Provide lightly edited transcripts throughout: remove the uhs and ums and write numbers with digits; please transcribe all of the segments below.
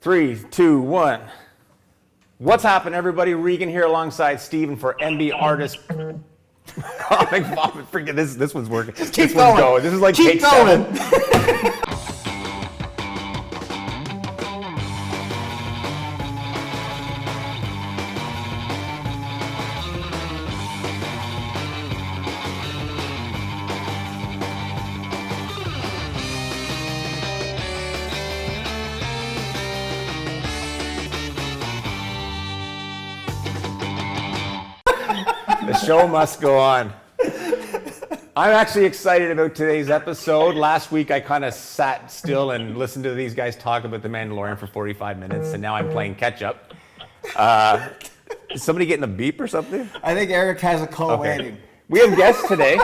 3, 2, 1. What's happening, everybody? Regan here alongside Steven for MB Artist Comic Vomit. Forget this one's working. Just keep this one's going. This is like keep take going. 7. The show must go on. I'm actually excited about today's episode. Last week, I kind of sat still and listened to these guys talk about The Mandalorian for 45 minutes, and now I'm playing catch up. Is somebody getting a beep or something? I think Eric has a call waiting. We have guests today,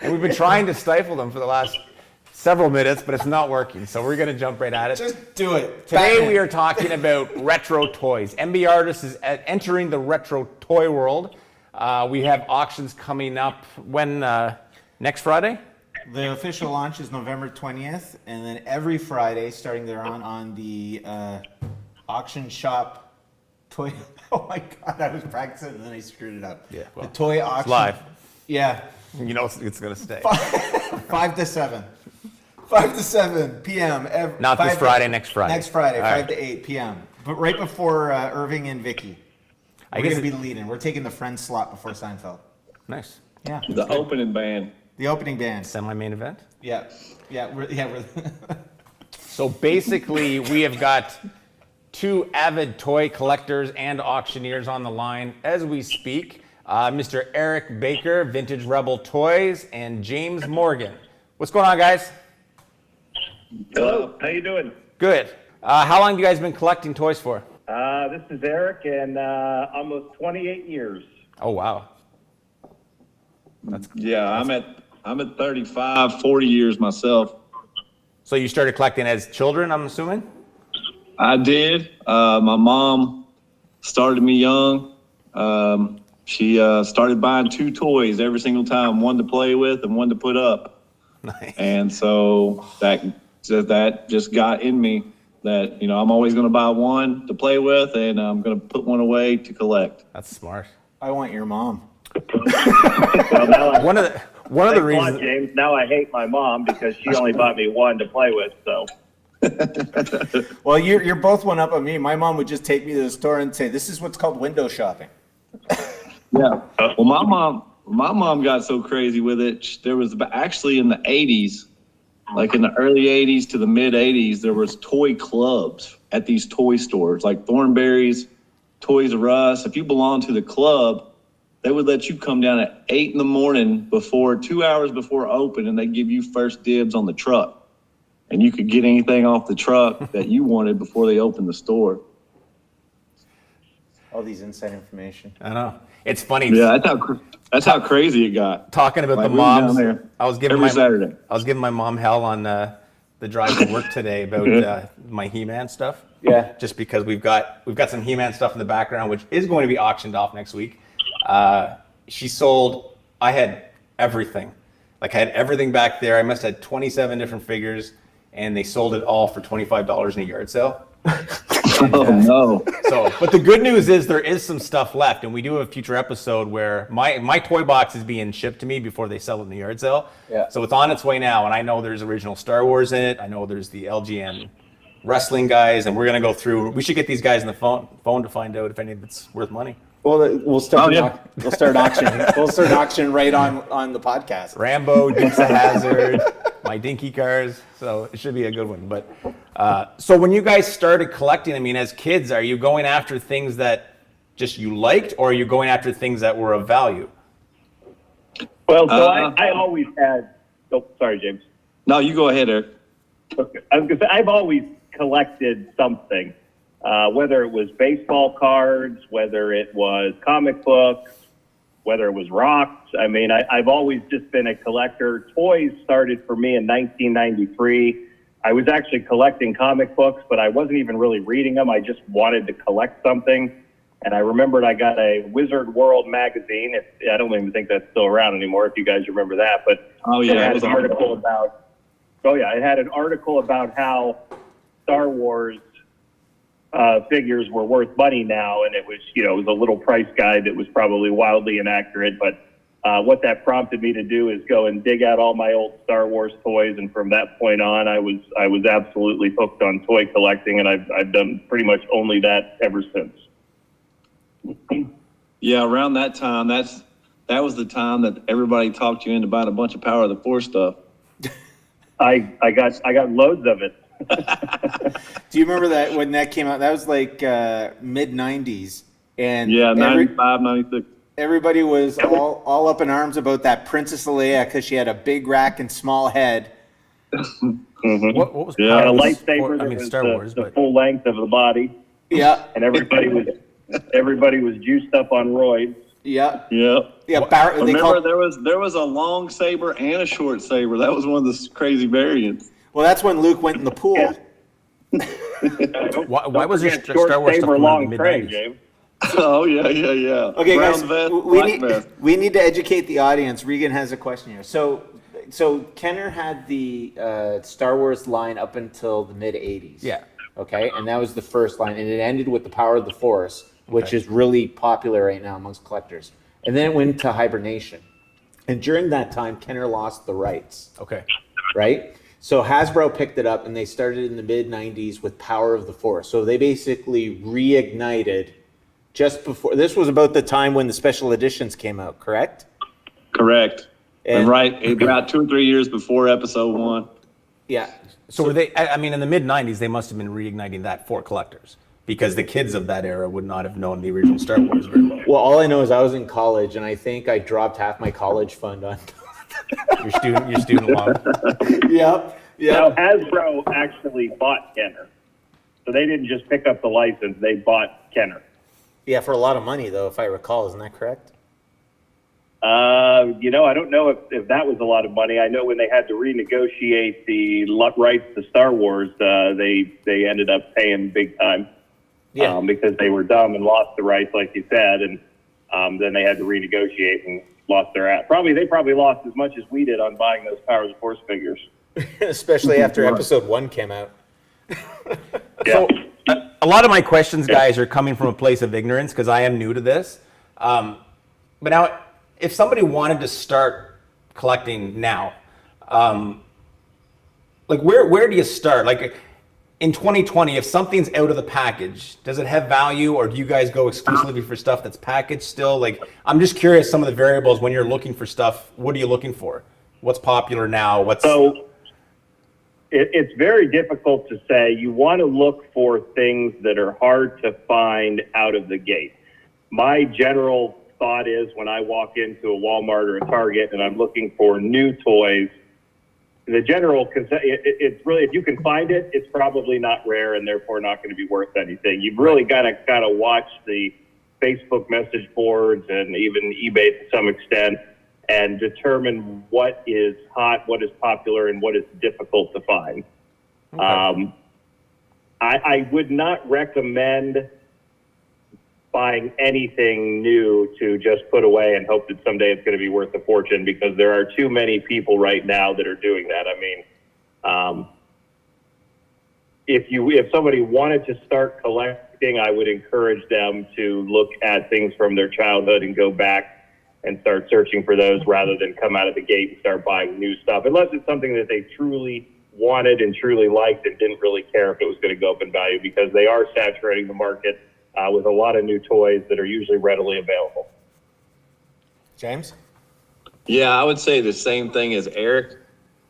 and we've been trying to stifle them for the last several minutes, but it's not working, so we're going to jump right at it. Just do it. Today, we are talking about retro toys. MB Artist is entering the retro toy world. We have auctions coming up when next Friday? The official launch is November 20th, and then every Friday, starting there on the auction shop toy. Oh my God, I was practicing and then I screwed it up. Yeah, well, the toy auction. It's live. Yeah. You know it's going to stay. 5 to 7. 5 to 7 p.m. Not this Friday, next Friday. Next Friday, All 5 right. to 8 p.m. But right before Irving and Vicky. We're going to be the lead-in. We're taking the friend slot before Seinfeld. Nice. Yeah. The opening band. The opening band. Semi-main event? Yeah. We're So basically, we have got two avid toy collectors and auctioneers on the line as we speak. Mr. Eric Baker, Vintage Rebel Toys, and James Morgan. What's going on, guys? Hello, how you doing? Good. How long have you guys been collecting toys for? This is Eric, and almost 28 years. Oh, wow. I'm at 35, 40 years myself. So you started collecting as children, I'm assuming? I did. My mom started me young. She started buying two toys every single time, one to play with and one to put up. Nice. And so that just got in me that, I'm always going to buy one to play with and I'm going to put one away to collect. That's smart. I want your mom. Well, now One of the reasons. James, now I hate my mom because she only bought me one to play with. So, Well, you're both one up on me. My mom would just take me to the store and say, "This is what's called window shopping." Yeah. Well, my mom got so crazy with it. There was actually in the 80s, like in the early 80s to the mid 80s, there was toy clubs at these toy stores like Thornberry's, Toys R Us. If you belonged to the club, they would let you come down at 8 in the morning before 2 hours before open, and they give you first dibs on the truck. And you could get anything off the truck that you wanted before they opened the store. All these inside information. I know. It's funny. Yeah, that's how crazy it got. Talking about Like, the we were down moms, there I was giving every Saturday. I was giving my mom hell on the drive to work today about my He-Man stuff. Yeah. Just because we've got some He-Man stuff in the background, which is going to be auctioned off next week. She sold. I had everything. Like I had everything back there. I must have had 27 different figures, and they sold it all for $25 in a yard sale. Oh no! So, but the good news is there is some stuff left, and we do have a future episode where my toy box is being shipped to me before they sell it in the yard sale. Yeah. So it's on its way now, and I know there's original Star Wars in it. I know there's the LGN wrestling guys, and we're gonna go through. We should get these guys on the phone to find out if any of it's worth money. Well, we'll start. Oh, yeah. We'll start auctioning. We'll start auctioning right on the podcast. Rambo, Dukes of Hazzard, my dinky cars. So it should be a good one. But so when you guys started collecting, I mean, as kids, are you going after things that just you liked, or are you going after things that were of value? well, so I always had. Oh, sorry, James. No, you go ahead, Eric. Okay. I was gonna say I've always collected something, whether it was baseball cards, whether it was comic books, whether it was rocks. I mean, I've always just been a collector. Toys started for me in 1993. I was actually collecting comic books, but I wasn't even really reading them. I just wanted to collect something. And I remembered I got a Wizard World magazine. I don't even think that's still around anymore, if you guys remember that. But Oh, yeah, it had it was an article about. Oh yeah, it had an article about how Star Wars figures were worth money now, and it was a little price guide that was probably wildly inaccurate. But what that prompted me to do is go and dig out all my old Star Wars toys, and from that point on, I was absolutely hooked on toy collecting, and I've done pretty much only that ever since. Yeah, around that time, that was the time that everybody talked you into buying a bunch of Power of the Force stuff. I got loads of it. Do you remember that when that came out? That was like mid '90s, and Yeah, 95, 96. everybody was all up in arms about that Princess Leia because she had a big rack and small head. Mm-hmm. What was Yeah. And a was lightsaber I that mean, was Star Wars, the but full length of the body, Yeah, and everybody was juiced up on roids. yeah, Yeah. yeah. They Remember, called, there was a long saber and a short saber. That was one of the crazy variants. well, that's when Luke went in the pool. Yeah. why was there Forget Star Wars stuff saber, from the long mid train, 90s? James. Oh yeah. Okay, Brown guys, vest, we black vest. need to educate the audience. Regan has a question here. So Kenner had the Star Wars line up until the mid '80s. Yeah. Okay, and that was the first line, and it ended with the Power of the Force, which is really popular right now amongst collectors. And then it went to hibernation, and during that time, Kenner lost the rights. Okay. Right? So Hasbro picked it up, and they started in the mid '90s with Power of the Force. So they basically reignited just before. This was about the time when the special editions came out, correct? Correct. And- And right about 2 or 3 years before Episode 1. Yeah. So were they? I mean, in the mid '90s, they must have been reigniting that for collectors because the kids of that era would not have known the original Star Wars very well. Well, all I know is I was in college, and I think I dropped half my college fund on. Your student loan. Yep. Now, Hasbro actually bought Kenner. So they didn't just pick up the license, they bought Kenner. Yeah, for a lot of money, though, if I recall. Isn't that correct? I don't know if that was a lot of money. I know when they had to renegotiate the rights to Star Wars, they ended up paying big time. Yeah. Because they were dumb and lost the rights, like you said, and then they had to renegotiate and lost their ass. They probably lost as much as we did on buying those Power of the Force figures. Especially after Episode 1 came out. Yeah. So a lot of my questions, guys, are coming from a place of ignorance because I am new to this. But now, if somebody wanted to start collecting now, like where do you start? Like in 2020, if something's out of the package, does it have value, or do you guys go exclusively for stuff that's packaged still? Like, I'm just curious, some of the variables when you're looking for stuff. What are you looking for? What's popular now? So it's very difficult to say. You want to look for things that are hard to find out of the gate. My general thought is when I walk into a Walmart or a Target and I'm looking for new toys, the general it's really, if you can find it, it's probably not rare and therefore not going to be worth anything. You've really got to kind of watch the Facebook message boards and even eBay to some extent and determine what is hot, what is popular, and what is difficult to find. Okay. I would not recommend buying anything new to just put away and hope that someday it's going to be worth a fortune, because there are too many people right now that are doing that. I mean, if somebody wanted to start collecting, I would encourage them to look at things from their childhood and go back and start searching for those rather than come out of the gate and start buying new stuff, unless it's something that they truly wanted and truly liked and didn't really care if it was going to go up in value, because they are saturating the market with a lot of new toys that are usually readily available. James? Yeah, I would say the same thing as Eric.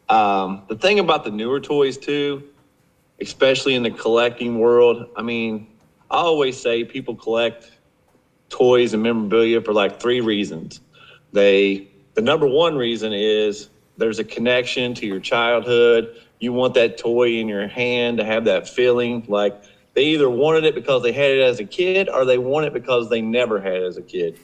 The thing about the newer toys too, especially in the collecting world, I mean, I always say people collect toys and memorabilia for like 3 reasons. The number one reason is there's a connection to your childhood. You want that toy in your hand to have that feeling like they either wanted it because they had it as a kid or they want it because they never had it as a kid.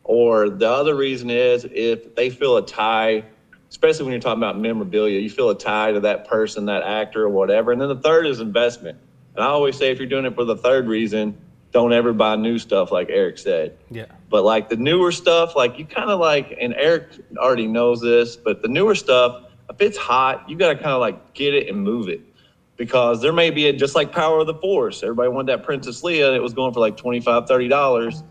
Or the other reason is if they feel a tie, especially when you're talking about memorabilia, you feel a tie to that person, that actor or whatever. And then the third is investment. And I always say if you're doing it for the third reason, don't ever buy new stuff like Eric said. Yeah. But like the newer stuff, like you kind of like, and Eric already knows this, but the newer stuff, if it's hot, you got to kind of like get it and move it. because there may be just like Power of the Force. Everybody wanted that Princess Leia, and it was going for like $25, $30.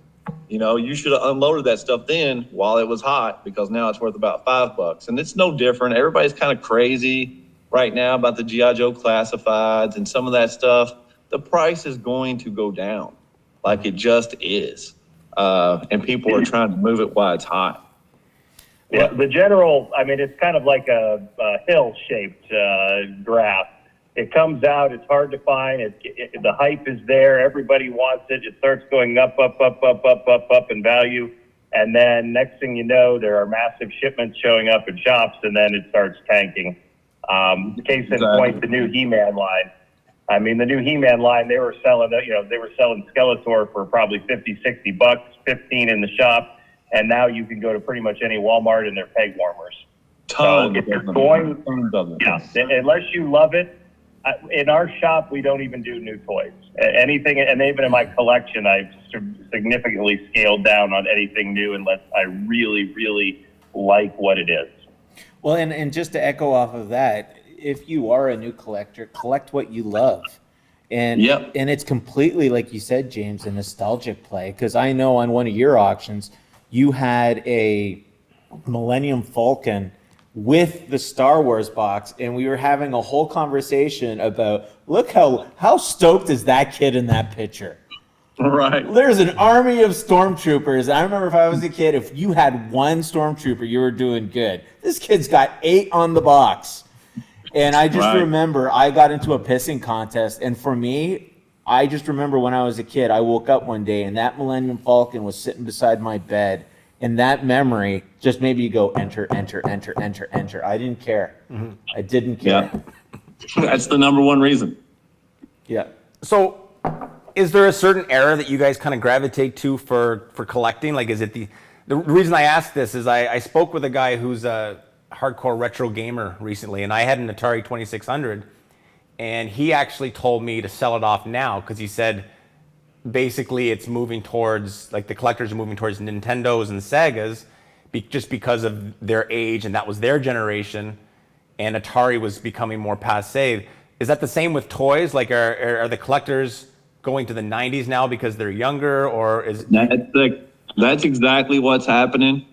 You know, you should have unloaded that stuff then while it was hot, because now it's worth about $5. And it's no different. Everybody's kind of crazy right now about the G.I. Joe classifieds and some of that stuff. The price is going to go down, like it just is. And people are trying to move it while it's hot. Yeah, the general, I mean, it's kind of like a hill-shaped graph. It comes out, it's hard to find, the hype is there, everybody wants it, it starts going up in value, and then next thing you know, there are massive shipments showing up in shops, and then it starts tanking. Case in point, the new He-Man line. I mean, the new He-Man line, they were selling Skeletor for probably $50-$60, 15 in the shop, and now you can go to pretty much any Walmart and they're peg warmers. Tons if you're of them. going, Yeah. unless you love it, in our shop, we don't even do new toys. Anything, and even in my collection, I've significantly scaled down on anything new unless I really, really like what it is. Well, and just to echo off of that, if you are a new collector, collect what you love. And Yep. and it's completely, like you said, James, a nostalgic play. Because I know on one of your auctions, you had a Millennium Falcon with the Star Wars box, and we were having a whole conversation about, look how stoked is that kid in that picture. Right. There's an army of stormtroopers. I remember if I was a kid, if you had one stormtrooper, you were doing good. This kid's got 8 on the box. And I just remember I got into a pissing contest, and for me, I just remember when I was a kid, I woke up one day and that Millennium Falcon was sitting beside my bed. And that memory just made me go enter, enter, enter, enter, enter. I didn't care. Mm-hmm. I didn't care. Yeah. That's the number one reason. Yeah. So, is there a certain era that you guys kind of gravitate to for collecting? Like, is it the reason I ask this is I spoke with a guy who's a hardcore retro gamer recently, and I had an Atari 2600, and he actually told me to sell it off now because he said, basically it's moving towards, like, the collectors are moving towards Nintendos and Segas just because of their age, and that was their generation, and Atari was becoming more passé. Is that the same with toys? Like, are the collectors going to the 90s now because they're younger, or is that's exactly what's happening.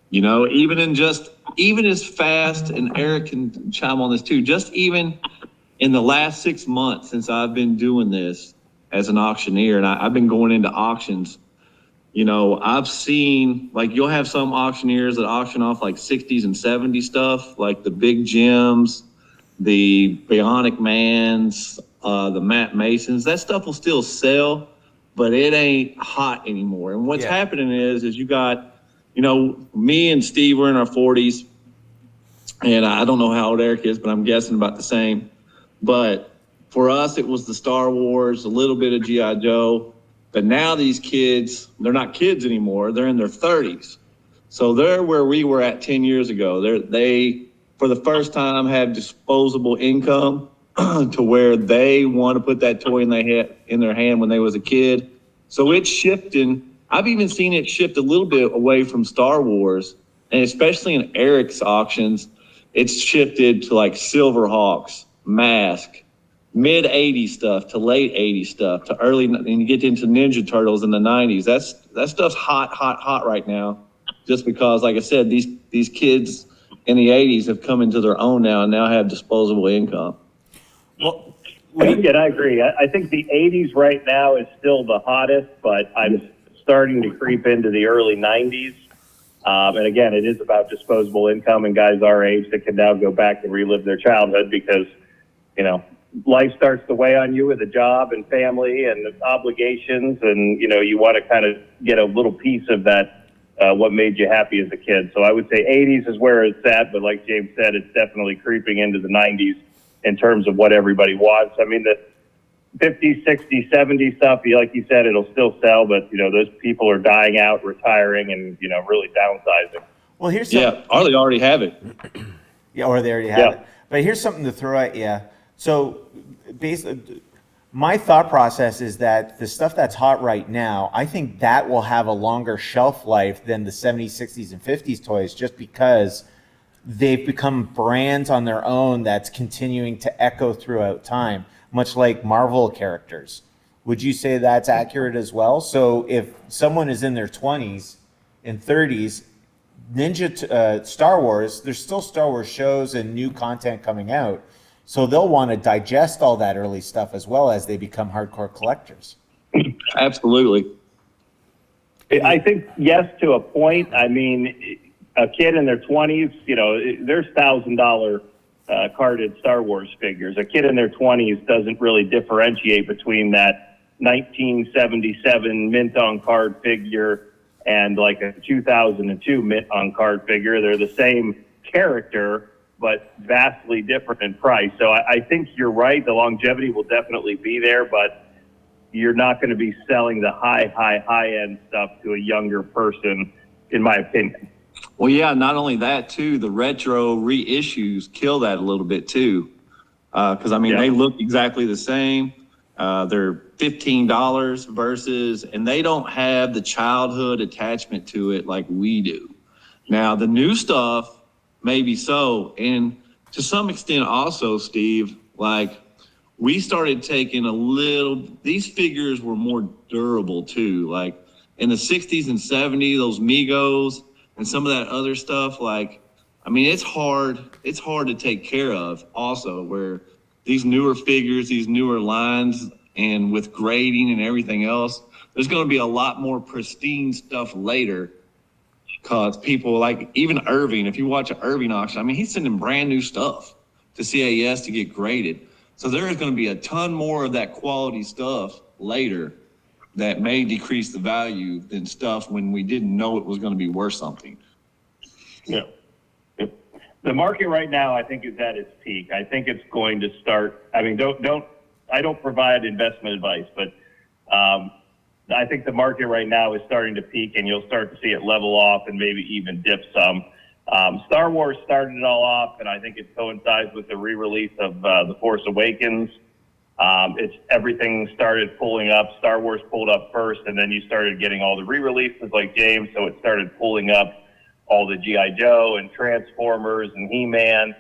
You know, even as fast, and Eric can chime on this too, just even in the last 6 months since I've been doing this as an auctioneer, and I've been going into auctions, you know, I've seen, like, you'll have some auctioneers that auction off like 60s and 70s stuff, like the Big Jims, the Bionic Mans, the Matt Masons. That stuff will still sell, but it ain't hot anymore. And what's happening is you got, you know, me and Steve were in our 40s, and I don't know how old Eric is, but I'm guessing about the same. But for us, it was the Star Wars, a little bit of G.I. Joe. But now these kids, they're not kids anymore. They're in their 30s. So they're where we were at 10 years ago. They, for the first time, have disposable income to where they want to put that toy in their hand when they was a kid. So it's shifting. I've even seen it shift a little bit away from Star Wars, and especially in Eric's auctions, it's shifted to like Silverhawks, Mask, mid 80s stuff to late 80s stuff to early, and you get into Ninja Turtles in the 90s. That stuff's hot right now, just because, like I said, these kids in the 80s have come into their own now and now have disposable income. Well, again, I agree. I think the 80s right now is still the hottest, but I'm starting to creep into the early 90s. And again, it is about disposable income and guys our age that can now go back and relive their childhood because, you know, life starts to weigh on you with a job and family and obligations, and, you know, you want to kind of get a little piece of that, what made you happy as a kid. So I would say 80s is where it's at, but like James said, it's definitely creeping into the 90s in terms of what everybody wants. I mean, the 50s, 60s, 70s stuff, like you said, it'll still sell, but, you know, those people are dying out, retiring, and, you know, really downsizing. Well, here's or they already have it. Yeah, or they already have it. But here's something to throw at you. So basically, my thought process is that the stuff that's hot right now, I think that will have a longer shelf life than the 70s, 60s, and 50s toys, just because they've become brands on their own that's continuing to echo throughout time, much like Marvel characters. Would you say that's accurate as well? So if someone is in their 20s and 30s, Star Wars, there's still Star Wars shows and new content coming out. So they'll want to digest all that early stuff as well as they become hardcore collectors. Absolutely. I think yes, to a point. I mean, a kid in their 20s, there's $1,000 carded Star Wars figures. A kid in their 20s doesn't really differentiate between that 1977 mint on card figure and like a 2002 mint on card figure. They're the same character, but vastly different in price. So I think you're right. The longevity will definitely be there, but you're not going to be selling the high end stuff to a younger person, in my opinion. Well, yeah, not only that, too, the retro reissues kill that a little bit, too. Because, they look exactly the same. They're $15 versus, and they don't have the childhood attachment to it like we do. Now, the new stuff, maybe so. And to some extent also, Steve, like we started taking these figures were more durable, too. Like in the 60s and 70s, those Migos and some of that other stuff, it's hard to take care of also, where these newer figures, these newer lines, and with grading and everything else, there's going to be a lot more pristine stuff later. Because people like even Irving, if you watch an Irving auction, he's sending brand new stuff to CAS to get graded. So there is going to be a ton more of that quality stuff later that may decrease the value than stuff when we didn't know it was going to be worth something. Yeah. The market right now, I think, is at its peak. I think it's going to start. I don't provide investment advice, but I think the market right now is starting to peak, and you'll start to see it level off and maybe even dip some. Star Wars started it all off, and I think it coincides with the re-release of The Force Awakens. Everything started pulling up. Star Wars pulled up first, and then you started getting all the re-releases like James, so it started pulling up all the G.I. Joe and Transformers and He-Man.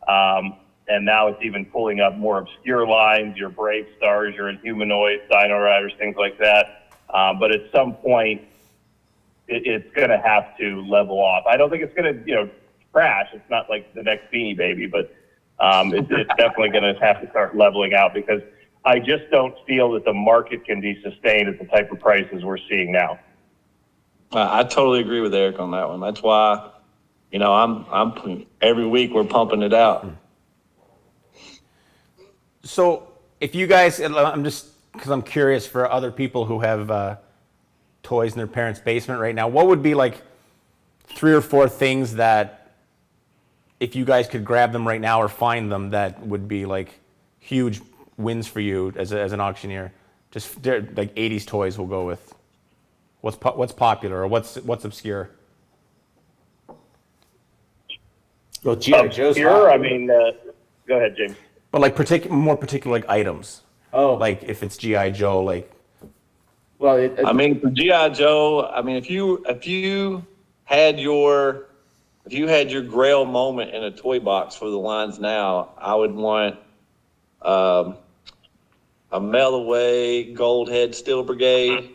And now it's even pulling up more obscure lines, your Brave Stars, your Inhumanoids, Dino Riders, things like that. But at some point, it's going to have to level off. I don't think it's going to, crash. It's not like the next Beanie Baby, but it's definitely going to have to start leveling out, because I just don't feel that the market can be sustained at the type of prices we're seeing now. I totally agree with Eric on that one. That's why, I'm every week we're pumping it out. So if you guys, because I'm curious for other people who have toys in their parents' basement right now, what would be like 3 or 4 things that if you guys could grab them right now or find them, that would be like huge wins for you as an auctioneer? Just like 80s toys we'll go with. What's popular or what's obscure? Well, G.I. Joe's Obscure, go ahead, James. But like more particular like items. Oh, Like if it's G.I. Joe, like. well, For G.I. Joe, if you had your Grail moment in a toy box for the lines now, I would want a Mail Away Gold Head Steel Brigade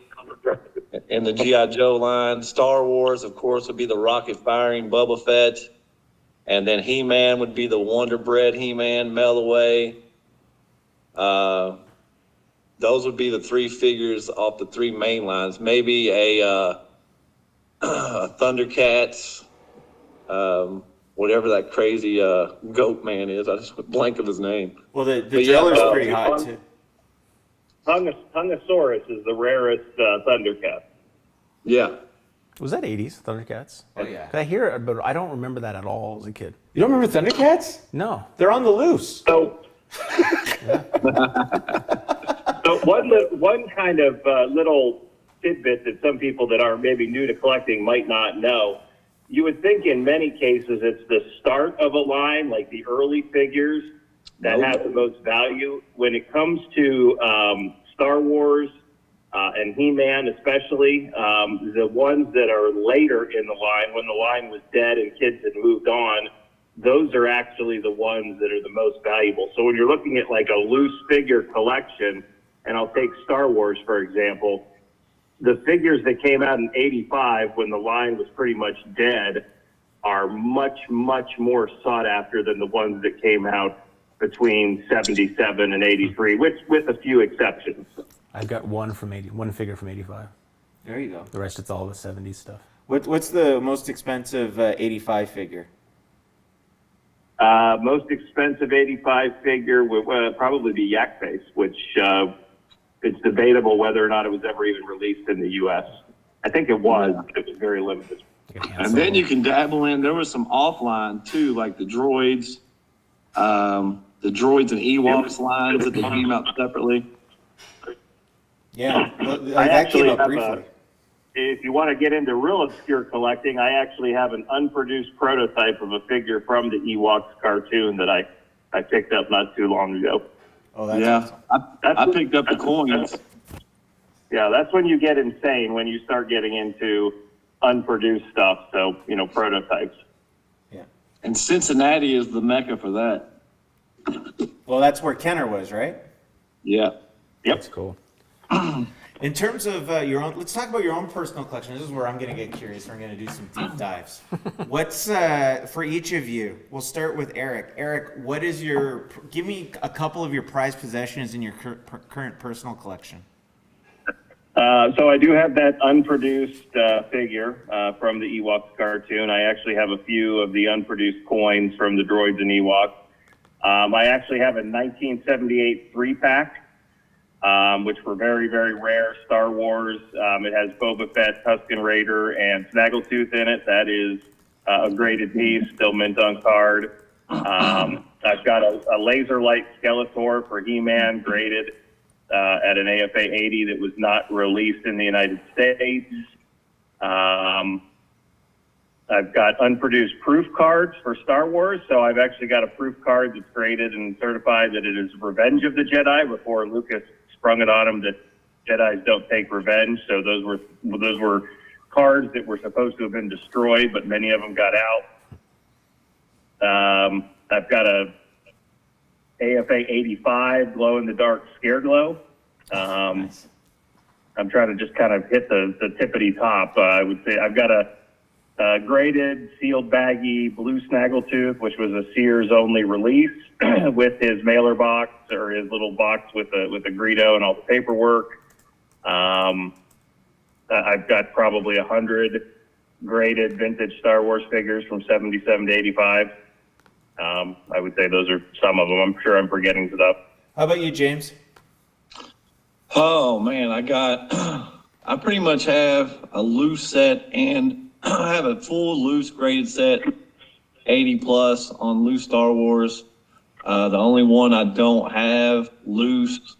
in the G.I. Joe line. Star Wars, of course, would be the rocket firing Boba Fett. And then He-Man would be the Wonder Bread He-Man Mail Away. Those would be the 3 figures off the 3 main lines. Maybe a Thundercats, whatever that crazy goat man is. I just blank of his name. well, the Driller's pretty hot too. Hungosaurus is the rarest Thundercat. Yeah. Was that 80s Thundercats? Oh yeah. I hear it, but I don't remember that at all as a kid. You don't remember Thundercats? No. They're on the loose. So, so one kind of little tidbit that some people that are maybe new to collecting might not know. You would think in many cases it's the start of a line, like the early figures, that have the most value. When it comes to Star Wars and He-Man especially, the ones that are later in the line, when the line was dead and kids had moved on, those are actually the ones that are the most valuable. So when you're looking at like a loose figure collection, and I'll take Star Wars, for example, the figures that came out in 85 when the line was pretty much dead are much, much more sought after than the ones that came out between 77 and 83, with a few exceptions. I've got one figure from 85. There you go. The rest, it's all the 70s stuff. What's the most expensive 85 figure? Most expensive 85 figure would probably be Yak Face, which it's debatable whether or not it was ever even released in the U.S. I think it was, but it was very limited. And then you can dabble in, there was some offline too, like the droids and Ewoks lines that they came out separately. Yeah, I that came actually up have briefly. if you want to get into real obscure collecting, I actually have an unproduced prototype of a figure from the Ewoks cartoon that I picked up not too long ago. Oh, that's Yeah, awesome. I picked up the coins. Yeah, that's when you get insane, when you start getting into unproduced stuff, so, prototypes. Yeah. And Cincinnati is the mecca for that. Well, that's where Kenner was, right? Yeah. Yep. That's cool. In terms of your own, let's talk about your own personal collection. This is where I'm going to get curious. We're going to do some deep dives. What's for each of you? We'll start with Eric. Eric, what is give me a couple of your prized possessions in your current personal collection. So I do have that unproduced figure from the Ewoks cartoon. I actually have a few of the unproduced coins from the droids and Ewoks. I actually have a 1978 3-pack. Which were very, very rare Star Wars. It has Boba Fett, Tusken Raider, and Snaggletooth in it. That is a graded piece, still mint on card. I've got a laser light Skeletor for He-Man, graded at an AFA 80 that was not released in the United States. I've got unproduced proof cards for Star Wars, so I've actually got a proof card that's graded and certified that it is Revenge of the Jedi before Lucas sprung it on him that Jedis don't take revenge. So those were cards that were supposed to have been destroyed, but many of them got out. I've got a AFA 85 glow in the dark scare glow. Nice. I'm trying to just kind of hit the tippity top. I would say I've got a graded sealed baggy blue Snaggletooth, which was a Sears only release with his mailer box or his little box with a Greedo and all the paperwork. I've got probably 100 graded vintage Star Wars figures from 77 to 85. I would say those are some of them. I'm sure I'm forgetting stuff. How about you, James? Oh man, I pretty much have a loose set and I have a full loose graded set, 80 plus on loose Star Wars. The only one I don't have loose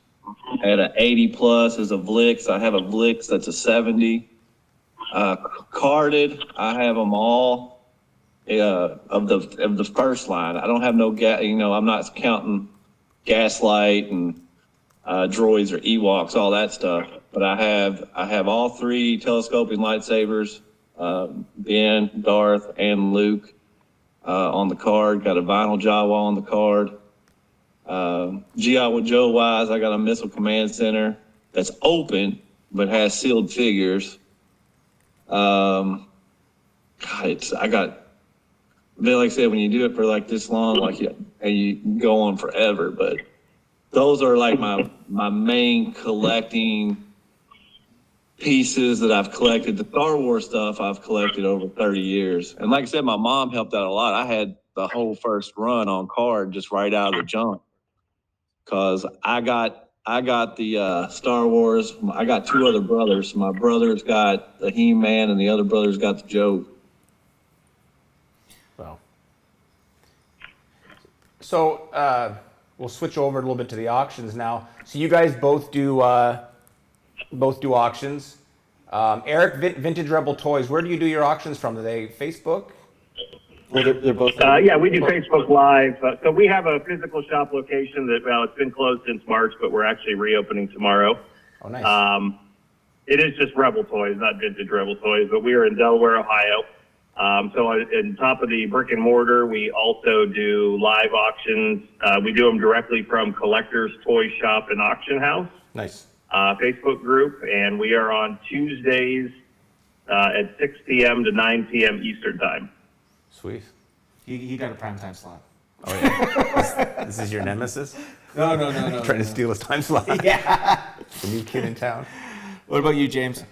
at an 80 plus is a Vlix. I have a Vlix that's a 70. Carded, I have them all of the first line. I don't have no I'm not counting Gaslight and droids or Ewoks, all that stuff. But I have all three telescoping lightsabers, Ben, Darth, and Luke on the card. Got a vinyl Jawa on the card. G.I. Joe wise, I got a Missile Command Center that's open but has sealed figures. Like I said, when you do it for like this long, and you go on forever. But those are like my main collecting pieces that I've collected. The Star Wars stuff I've collected over 30 years. And like I said, my mom helped out a lot. I had the whole first run on card just right out of the junk. Cause I got the Star Wars. I got two other brothers. My brother's got the He-Man and the other brother's got the Joe. Well, so we'll switch over a little bit to the auctions now. So you guys both do auctions. Eric, Vintage Rebel Toys. Where do you do your auctions from? Are they Facebook? Well, they're both. Yeah, we do Facebook Live. So we have a physical shop location that, it's been closed since March, but we're actually reopening tomorrow. Oh, nice. It is just Rebel Toys, not Vintage Rebel Toys, but we are in Delaware, Ohio. So on top of the brick and mortar, we also do live auctions. We do them directly from Collectors Toy Shop and Auction House Nice. Facebook group, and we are on Tuesdays at 6 p.m. to 9 p.m. Eastern Time. Sweet. He got a primetime slot. Oh yeah. This is your nemesis? No. Trying to steal his time slot. Yeah. The new kid in town. What about you, James?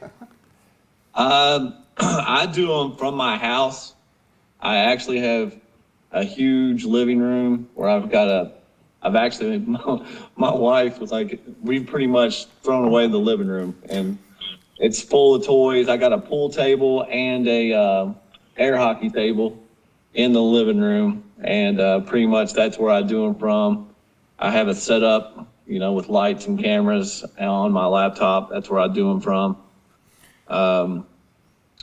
I do them from my house. I actually have a huge living room where I've actually, my wife was like, we've pretty much thrown away the living room, and it's full of toys. I got a pool table and a air hockey table in the living room, and pretty much that's where I do them from. I have it set up, with lights and cameras on my laptop. That's where I do them from.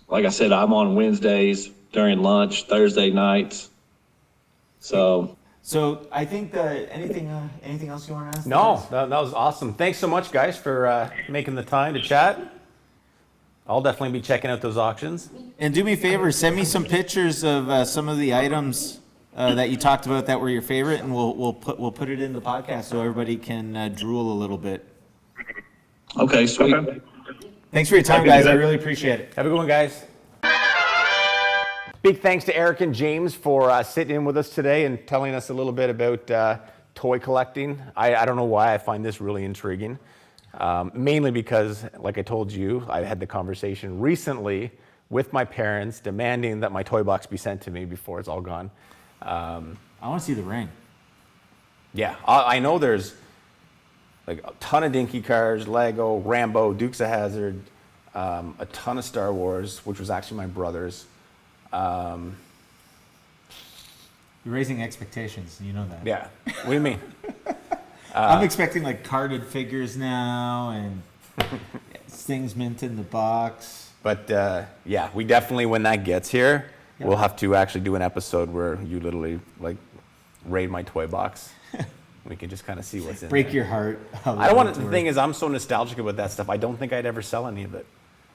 Like I said, I'm on Wednesdays during lunch, Thursday nights. So I think anything else you want to ask? No, that was awesome. Thanks so much, guys, for making the time to chat. I'll definitely be checking out those auctions. And do me a favor, send me some pictures of some of the items that you talked about that were your favorite, and we'll put it in the podcast so everybody can drool a little bit. okay, sweet. Okay. Thanks for your time, guys. I really appreciate it. Have a good one, guys. Big thanks to Eric and James for sitting in with us today and telling us a little bit about toy collecting. I don't know why I find this really intriguing. Mainly because, like I told you, I had the conversation recently with my parents demanding that my toy box be sent to me before it's all gone. I want to see the ring. Yeah, I know there's like a ton of Dinky Cars, Lego, Rambo, Dukes of Hazzard, a ton of Star Wars, which was actually my brother's. You're raising expectations, you know that. Yeah, what do you mean? I'm expecting like carded figures now and things mint in the box. But yeah, we definitely, when that gets here, we'll have to actually do an episode where you literally like raid my toy box. We can just kind of see what's in Break there. your heart. I don't want to, the thing is, I'm so nostalgic about that stuff. I don't think I'd ever sell any of it.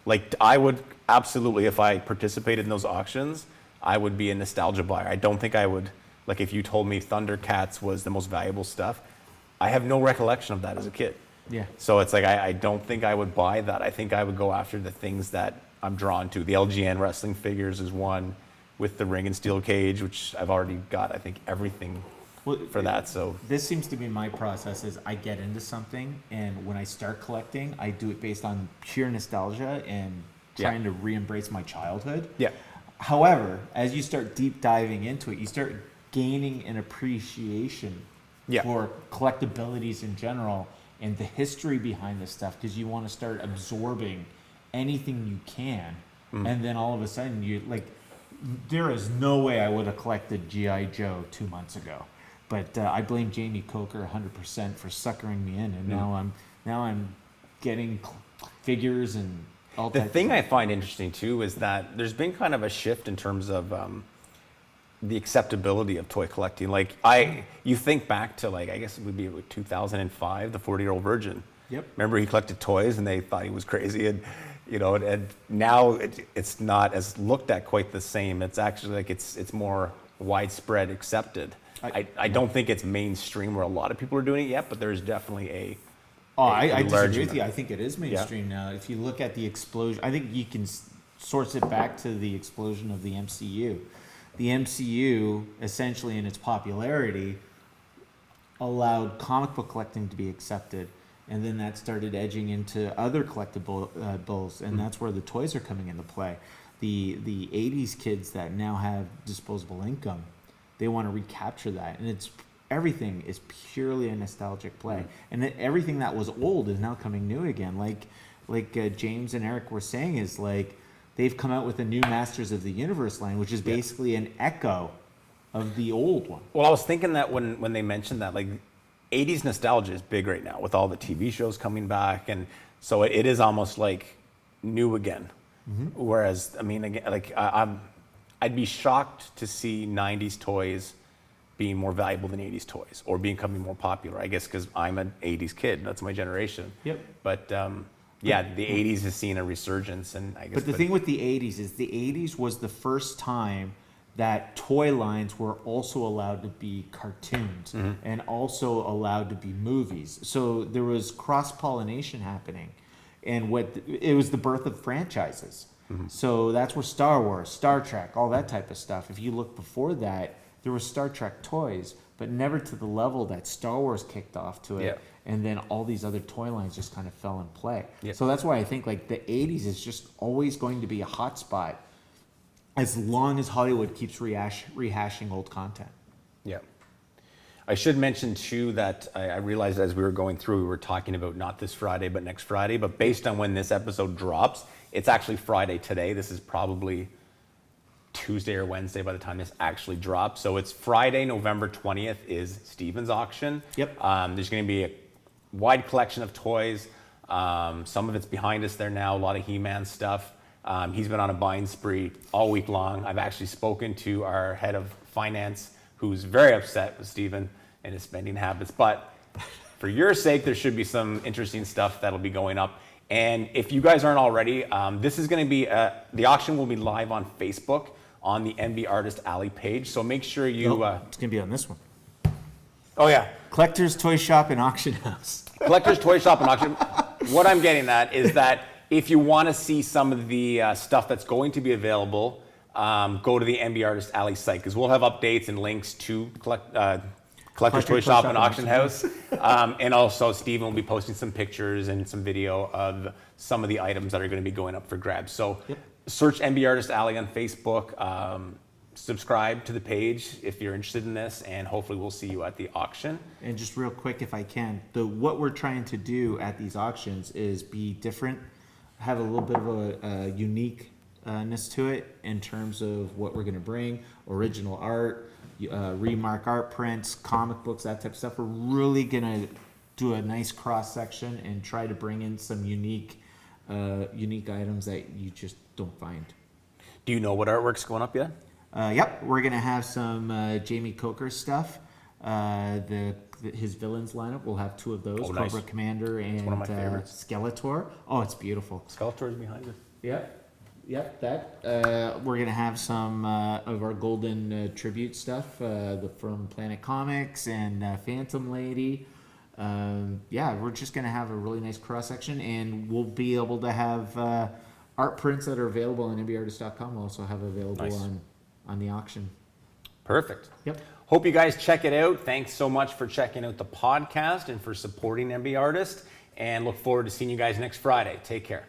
Like, I would absolutely, if I participated in those auctions, I would be a nostalgia buyer. I don't think I would, like, if you told me Thundercats was the most valuable stuff, I have no recollection of that as a kid. Yeah. So it's like, I don't think I would buy that. I think I would go after the things that I'm drawn to. The LGN wrestling figures is one, with the ring and steel cage, which I've already got, I think, everything for that. So this seems to be my process. Is I get into something, and when I start collecting, I do it based on pure nostalgia and trying to re-embrace my childhood. Yeah. However, as you start deep diving into it, you start gaining an appreciation for collectabilities in general and the history behind this stuff, because you want to start absorbing anything you can. And then all of a sudden you like, there is no way I would have collected G.I. Joe 2 months ago. But I blame Jamie Coker 100% for suckering me in, and now I'm getting figures and all that. The thing I find interesting too is that there's been kind of a shift in terms of the acceptability of toy collecting. Like you think back to, like, I guess it would be 2005, the 40-year-old virgin. Yep. Remember, he collected toys and they thought he was crazy, and and now it's not as looked at quite the same. It's actually like it's more widespread accepted. I don't think it's mainstream where a lot of people are doing it yet, but there's definitely I large disagree with amount. you. I think it is mainstream now. If you look at the explosion, I think you can source it back to the explosion of the MCU. The MCU, essentially in its popularity, allowed comic book collecting to be accepted, and then that started edging into other collectibles, and that's where the toys are coming into play. The 80s kids that now have disposable income, they want to recapture that, and everything is purely a nostalgic play, and everything that was old is now coming new again. Like James and Eric were saying, is like they've come out with a new Masters of the Universe line, which is basically an echo of the old one. Well, I was thinking that when they mentioned that, like, 80s nostalgia is big right now with all the TV shows coming back, and so it is almost like new again. Whereas, I mean, again, like I'd be shocked to see 90s toys being more valuable than 80s toys, or becoming more popular, I guess, because I'm an 80s kid. That's my generation. Yep. But yeah, the 80s has seen a resurgence, and I guess. But the thing with the 80s is the 80s was the first time that toy lines were also allowed to be cartoons and also allowed to be movies. So there was cross-pollination happening, and it was the birth of franchises. So that's where Star Wars, Star Trek, all that type of stuff. If you look before that, there were Star Trek toys, but never to the level that Star Wars kicked off to it. Yeah. And then all these other toy lines just kind of fell in play. Yeah. So that's why I think like the 80s is just always going to be a hot spot as long as Hollywood keeps rehashing old content. Yeah. I should mention too that I realized as we were going through, we were talking about not this Friday, but next Friday. But based on when this episode drops, it's actually Friday today. This is probably Tuesday or Wednesday by the time this actually drops. So it's Friday, November 20th is Steven's auction. Yep. There's going to be a wide collection of toys. Some of it's behind us there now, a lot of He-Man stuff. He's been on a buying spree all week long. I've actually spoken to our head of finance, who's very upset with Steven and his spending habits. But for your sake, there should be some interesting stuff that'll be going up. And if you guys aren't already, this is going to be, the auction will be live on Facebook on the MB Artist Alley page. So make sure you... it's going to be on this one. Oh, yeah. Collector's Toy Shop and Auction House. Collector's Toy Shop and Auction. What I'm getting at is that if you want to see some of the stuff that's going to be available, go to the MB Artist Alley site, because we'll have updates and links to Collector's Toy Shop and Auction House. And also Steven will be posting some pictures and some video of some of the items that are going to be going up for grabs. So search MB Artist Alley on Facebook. Subscribe to the page if you're interested in this, and hopefully we'll see you at the auction. And just real quick, if I can, what we're trying to do at these auctions is be different, have a little bit of a uniqueness to it in terms of what we're going to bring, original art, remark art prints, comic books, that type of stuff. We're really going to do a nice cross section and try to bring in some unique items that you just don't find. Do you know what artwork's going up yet? Yep, we're gonna have some Jamie Coker stuff. His villains lineup. We'll have two of those: nice. Cobra Commander and one of my favorites. Skeletor. Oh, it's beautiful. Skeletor's behind it. Yep. That we're gonna have some of our golden tribute stuff from Planet Comics and Phantom Lady. We're just gonna have a really nice cross section, and we'll be able to have art prints that are available on mbartist.com. We'll also have available on the auction. Perfect. Yep. Hope you guys check it out. Thanks so much for checking out the podcast and for supporting MB Artist. And look forward to seeing you guys next Friday. Take care.